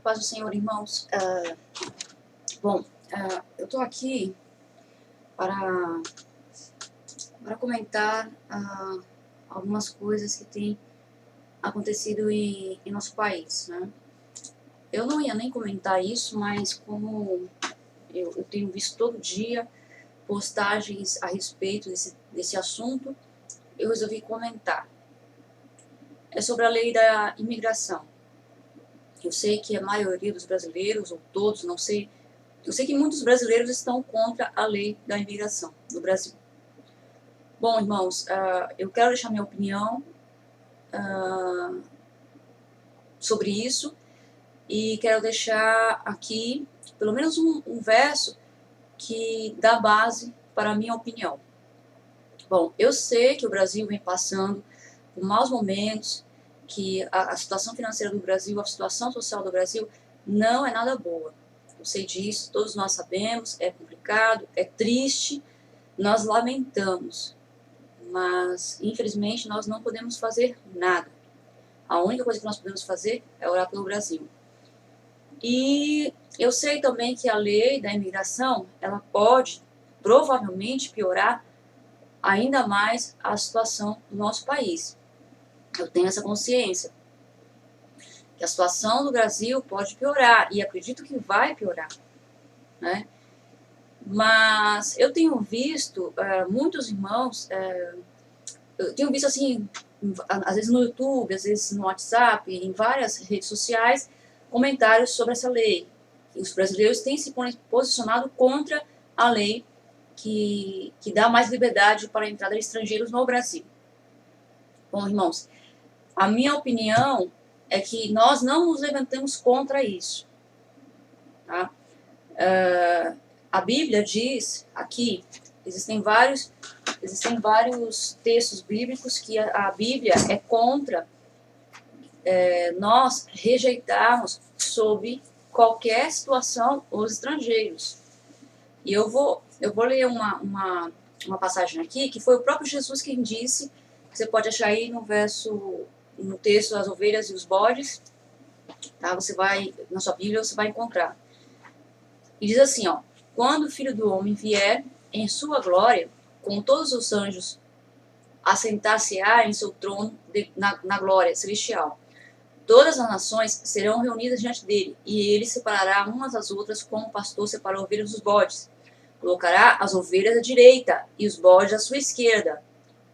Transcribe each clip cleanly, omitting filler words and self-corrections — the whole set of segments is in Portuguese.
paz do Senhor, irmãos. Eu estou aqui para comentar algumas coisas que têm acontecido em nosso país, né? Eu não ia nem comentar isso, mas como eu tenho visto todo dia postagens a respeito desse assunto, eu resolvi comentar. É sobre a lei da imigração. Eu sei que a maioria dos brasileiros, ou todos, não sei, eu sei que muitos brasileiros estão contra a lei da imigração no Brasil. Bom, irmãos, eu quero deixar minha opinião sobre isso e quero deixar aqui pelo menos um verso que dá base para a minha opinião. Bom, eu sei que o Brasil vem passando por maus momentos, que a situação financeira do Brasil, a situação social do Brasil não é nada boa. Eu sei disso, todos nós sabemos, é complicado, é triste, nós lamentamos, mas infelizmente nós não podemos fazer nada. A única coisa que nós podemos fazer é orar pelo Brasil. E eu sei também que a lei da imigração, ela pode provavelmente piorar ainda mais a situação do nosso país. Eu tenho essa consciência, que a situação do Brasil pode piorar, e acredito que vai piorar, né? Mas eu tenho visto muitos irmãos, eu tenho visto assim, às vezes no YouTube, às vezes no WhatsApp, em várias redes sociais, comentários sobre essa lei. Os brasileiros têm se posicionado contra a lei que dá mais liberdade para a entrada de estrangeiros no Brasil. Bom, irmãos, a minha opinião é que nós não nos levantamos contra isso. Tá? A Bíblia diz aqui, existem vários textos bíblicos que a Bíblia é contra nós rejeitarmos sob qualquer situação os estrangeiros. E eu vou ler uma passagem aqui, que foi o próprio Jesus quem disse, que você pode achar aí no texto das ovelhas e os bodes, tá? Você vai, na sua Bíblia, você vai encontrar. E diz assim, ó: quando o Filho do Homem vier em sua glória, com todos os anjos, assentar-se-á em seu trono na glória celestial. Todas as nações serão reunidas diante dele, e ele separará umas das outras, como o pastor separa ovelhas dos bodes. Colocará as ovelhas à direita e os bodes à sua esquerda.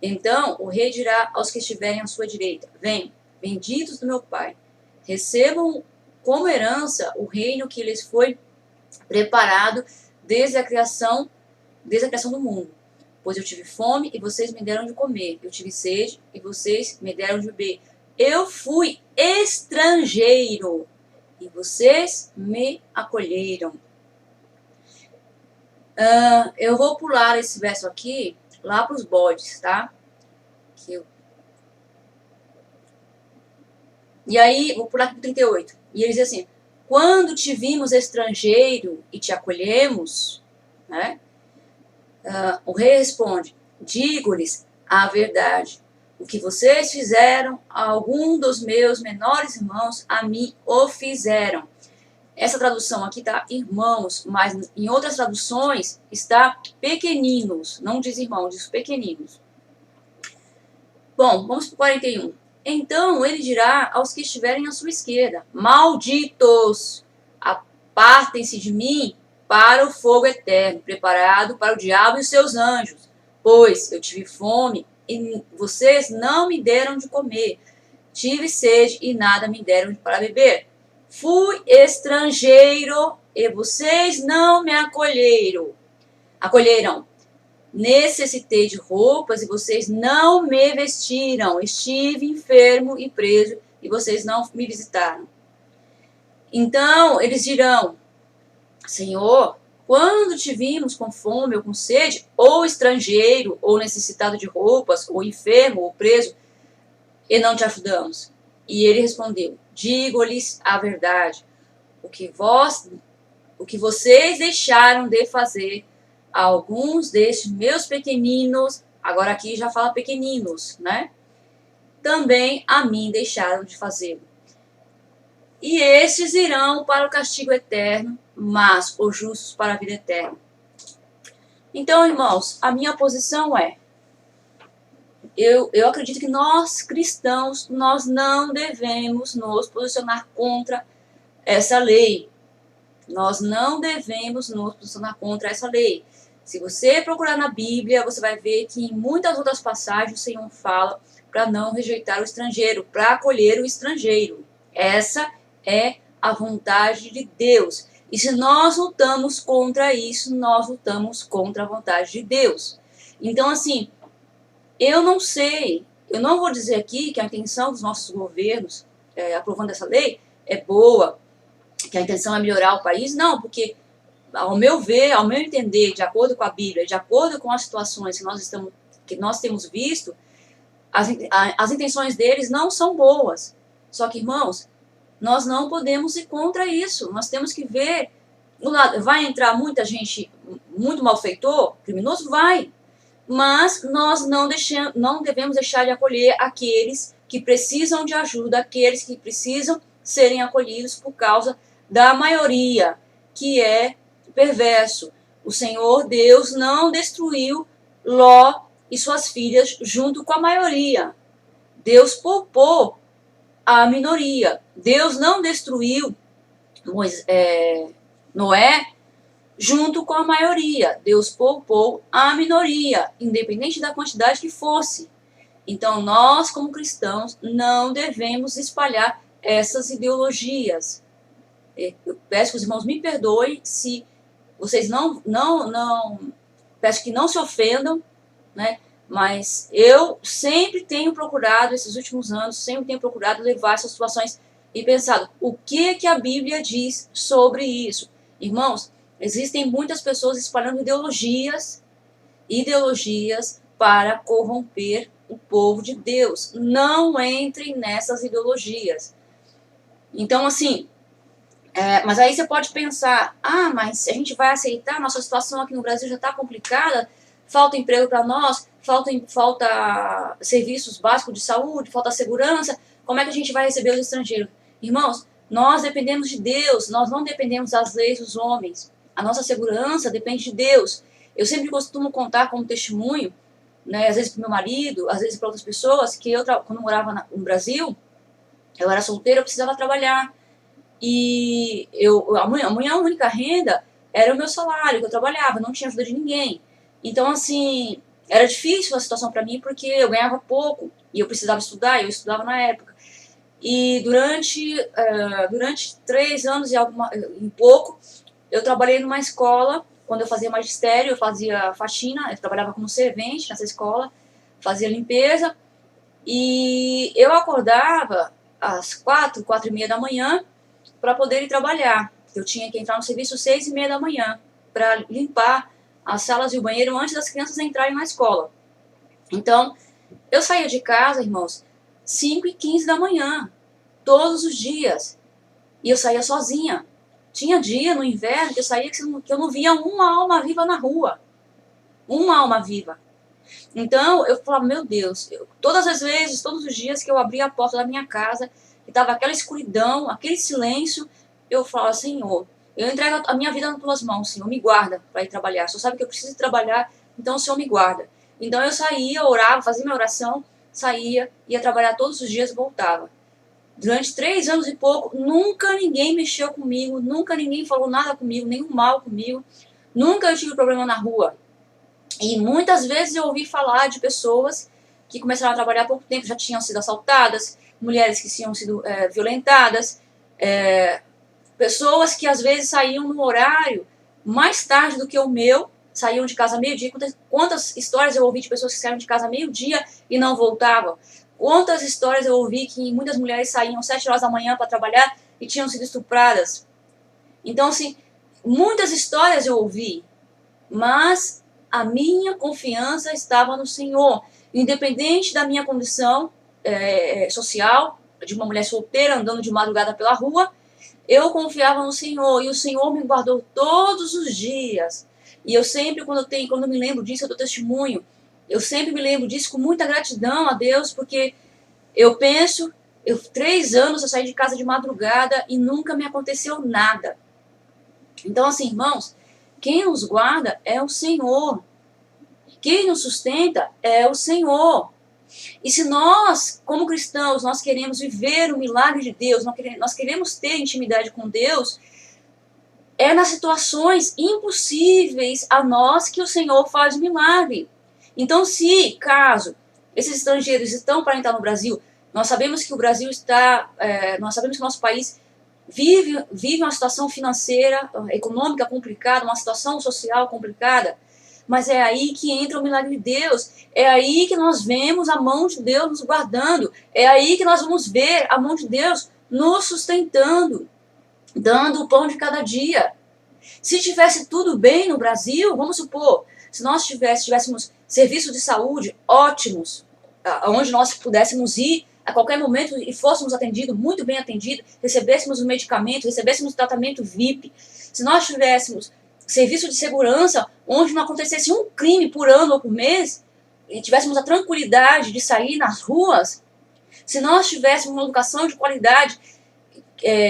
Então o rei dirá aos que estiverem à sua direita: Venham, benditos do meu Pai, recebam como herança o reino que lhes foi preparado desde a criação do mundo. Pois eu tive fome e vocês me deram de comer, eu tive sede e vocês me deram de beber. Eu fui estrangeiro e vocês me acolheram. Eu vou pular esse verso aqui lá para os bodes, tá? E aí, vou pular aqui para 38. E ele diz assim: quando te vimos estrangeiro e te acolhemos, né? O rei responde: digo-lhes a verdade. O que vocês fizeram a algum dos meus menores irmãos, a mim o fizeram. Essa tradução aqui está irmãos, mas em outras traduções está pequeninos. Não diz irmão, diz pequeninos. Bom, vamos para o 41. Então ele dirá aos que estiverem à sua esquerda: malditos, apartem-se de mim para o fogo eterno, preparado para o diabo e os seus anjos. Pois eu tive fome e vocês não me deram de comer. Tive sede e nada me deram para beber. Fui estrangeiro e vocês não me acolheram. Necessitei de roupas e vocês não me vestiram. Estive enfermo e preso e vocês não me visitaram. Então eles dirão: Senhor, quando te vimos com fome ou com sede, ou estrangeiro, ou necessitado de roupas, ou enfermo, ou preso, e não te ajudamos? E ele respondeu: digo-lhes a verdade, o que vocês deixaram de fazer a alguns destes meus pequeninos, agora aqui já fala pequeninos, né? Também a mim deixaram de fazê-lo. e estes irão para o castigo eterno, mas os justos para a vida eterna. Então, irmãos, a minha posição é, eu acredito que nós, cristãos, nós não devemos nos posicionar contra essa lei. Nós não devemos nos posicionar contra essa lei. Se você procurar na Bíblia, você vai ver que em muitas outras passagens o Senhor fala para não rejeitar o estrangeiro, para acolher o estrangeiro. Essa é a vontade de Deus. E se nós lutamos contra isso, nós lutamos contra a vontade de Deus. Então, assim, eu não sei, eu não vou dizer aqui que a intenção dos nossos governos, aprovando essa lei, é boa, que a intenção é melhorar o país, não, porque, ao meu ver, ao meu entender, de acordo com a Bíblia, de acordo com as situações que nós temos visto, as intenções deles não são boas. Só que, irmãos, nós não podemos ir contra isso. Nós temos que ver, vai entrar muita gente, muito malfeitor, criminoso? Vai. Mas nós não devemos deixar de acolher aqueles que precisam de ajuda, aqueles que precisam serem acolhidos por causa da maioria, que é perverso. O Senhor Deus não destruiu Ló e suas filhas junto com a maioria. Deus poupou a minoria. Deus não destruiu Noé junto com a maioria. Deus poupou a minoria, independente da quantidade que fosse. Então, nós, como cristãos, não devemos espalhar essas ideologias. Eu peço que os irmãos me perdoem se vocês peço que não se ofendam, né? Mas eu sempre tenho procurado, esses últimos anos, sempre tenho procurado levar essas situações e pensado, o que a Bíblia diz sobre isso? Irmãos, existem muitas pessoas espalhando ideologias para corromper o povo de Deus. Não entrem nessas ideologias. Então, assim, mas aí você pode pensar, mas a gente vai aceitar, nossa situação aqui no Brasil já está complicada, falta emprego para nós, falta serviços básicos de saúde, falta segurança, como é que a gente vai receber os estrangeiros? Irmãos, nós dependemos de Deus, nós não dependemos das leis dos homens. A nossa segurança depende de Deus. Eu sempre costumo contar como testemunho, né, às vezes para meu marido, às vezes para outras pessoas, que eu, quando eu morava no Brasil, eu era solteira, eu precisava trabalhar. E a minha única renda era o meu salário, que eu trabalhava, não tinha ajuda de ninguém. Então, assim, era difícil a situação para mim, porque eu ganhava pouco, e eu precisava estudar, eu estudava na época. E durante 3 anos e pouco, eu trabalhei numa escola. Quando eu fazia magistério, eu fazia faxina, eu trabalhava como servente nessa escola, fazia limpeza, e eu acordava às 4h30 da manhã para poder ir trabalhar. Eu tinha que entrar no serviço às 6h30 da manhã para limpar as salas e o banheiro antes das crianças entrarem na escola. Então, eu saía de casa, irmãos, 5h15 da manhã, todos os dias, e eu saía sozinha. Tinha dia no inverno que eu saía que eu não via uma alma viva na rua. Uma alma viva. Então, eu falava, meu Deus, todas as vezes, todos os dias que eu abria a porta da minha casa, e estava aquela escuridão, aquele silêncio, eu falava, Senhor, eu entrego a minha vida nas tuas mãos, Senhor, me guarda para ir trabalhar. O Senhor sabe que eu preciso trabalhar, então o Senhor me guarda. Então eu saía, orava, fazia minha oração, saía, ia trabalhar todos os dias e voltava. Durante 3 anos e pouco, nunca ninguém mexeu comigo, nunca ninguém falou nada comigo, nenhum mal comigo, nunca eu tive problema na rua. E muitas vezes eu ouvi falar de pessoas que começaram a trabalhar há pouco tempo, já tinham sido assaltadas, mulheres que tinham sido violentadas, pessoas que às vezes saíam no horário mais tarde do que o meu, saíam de casa meio-dia. Quantas histórias eu ouvi de pessoas que saíram de casa meio-dia e não voltavam? Quantas histórias eu ouvi que muitas mulheres saíam 7 horas da manhã para trabalhar e tinham sido estupradas? Então, assim, muitas histórias eu ouvi, mas a minha confiança estava no Senhor. Independente da minha condição social, de uma mulher solteira andando de madrugada pela rua, eu confiava no Senhor, e o Senhor me guardou todos os dias. E eu sempre, quando eu me lembro disso, eu dou testemunho. Eu sempre me lembro disso com muita gratidão a Deus, porque eu penso 3 anos eu saí de casa de madrugada e nunca me aconteceu nada. Então, assim, irmãos, quem nos guarda é o Senhor. Quem nos sustenta é o Senhor. E se nós, como cristãos, nós queremos viver o milagre de Deus, nós queremos ter intimidade com Deus, é nas situações impossíveis a nós que o Senhor faz milagre. Então, se, caso, esses estrangeiros estão para entrar no Brasil, nós sabemos que o Brasil nós sabemos que o nosso país vive uma situação financeira, econômica complicada, uma situação social complicada, mas é aí que entra o milagre de Deus, é aí que nós vemos a mão de Deus nos guardando, é aí que nós vamos ver a mão de Deus nos sustentando, dando o pão de cada dia. Se tivesse tudo bem no Brasil, vamos supor, se nós tivéssemos serviços de saúde ótimos, onde nós pudéssemos ir a qualquer momento e fôssemos atendidos, muito bem atendidos, recebêssemos o medicamento, recebêssemos o tratamento VIP, se nós tivéssemos serviço de segurança, onde não acontecesse um crime por ano ou por mês, e tivéssemos a tranquilidade de sair nas ruas, se nós tivéssemos uma educação de qualidade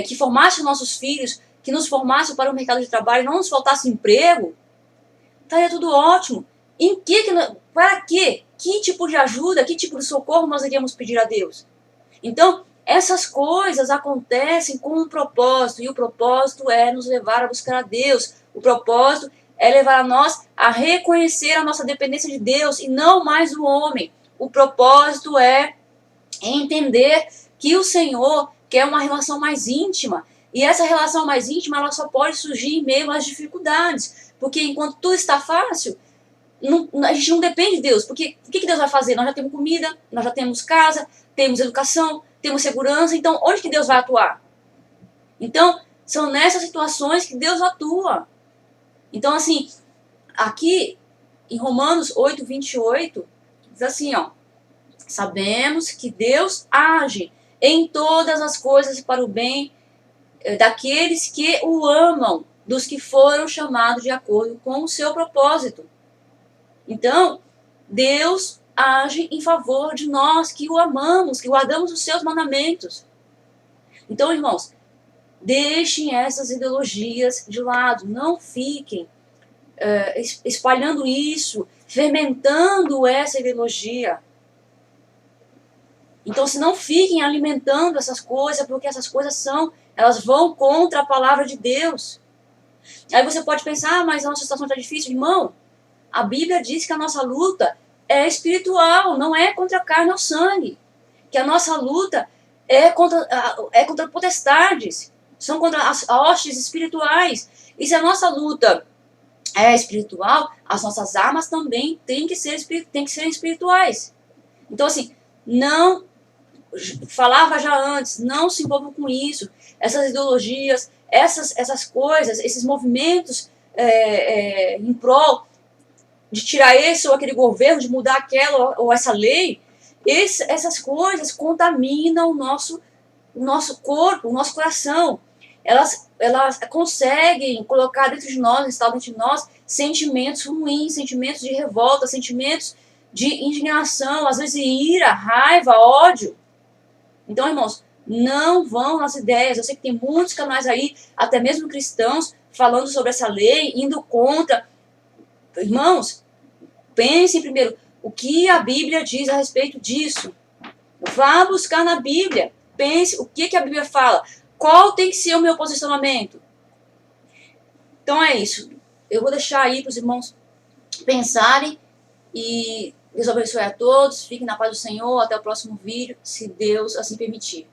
que formasse nossos filhos, que nos formasse para o mercado de trabalho, não nos faltasse emprego, estaria tudo ótimo. Para quê? Que tipo de ajuda, que tipo de socorro nós iríamos pedir a Deus? Então, essas coisas acontecem com um propósito, e o propósito é nos levar a buscar a Deus. O propósito é levar a nós a reconhecer a nossa dependência de Deus e não mais do homem. O propósito é entender que o Senhor quer uma relação mais íntima, e essa relação mais íntima ela só pode surgir em meio às dificuldades, porque enquanto tudo está fácil, a gente não depende de Deus, porque o que Deus vai fazer? Nós já temos comida, nós já temos casa, temos educação, temos segurança, então onde que Deus vai atuar? Então, são nessas situações que Deus atua. Então, assim, aqui em Romanos 8, 28, diz assim, ó, sabemos que Deus age em todas as coisas para o bem daqueles que o amam, dos que foram chamados de acordo com o seu propósito. Então, Deus age em favor de nós que o amamos, que guardamos os seus mandamentos. Então, irmãos, deixem essas ideologias de lado, não fiquem espalhando isso, fermentando essa ideologia. Então, se não fiquem alimentando essas coisas, porque essas coisas elas vão contra a palavra de Deus. Aí você pode pensar, mas a nossa situação está difícil. Irmão, a Bíblia diz que a nossa luta é espiritual, não é contra a carne ou sangue. Que a nossa luta é contra potestades, são contra as hostes espirituais. E se a nossa luta é espiritual, as nossas armas também têm que ser espirituais. Então, assim, não falava já antes, não se envolvam com isso. Essas ideologias, essas coisas, esses movimentos em prol de tirar esse ou aquele governo, de mudar aquela ou essa lei, essas coisas contaminam o nosso corpo, o nosso coração. Elas conseguem colocar dentro de nós, instalar dentro de nós, sentimentos ruins, sentimentos de revolta, sentimentos de indignação, às vezes ira, raiva, ódio. Então, irmãos, não vão nas ideias. Eu sei que tem muitos canais aí, até mesmo cristãos, falando sobre essa lei, indo contra. Irmãos, pensem primeiro o que a Bíblia diz a respeito disso. Vá buscar na Bíblia. Pense o que a Bíblia fala. Qual tem que ser o meu posicionamento? Então é isso. Eu vou deixar aí para os irmãos pensarem e Deus abençoe a todos. Fiquem na paz do Senhor. Até o próximo vídeo, se Deus assim permitir.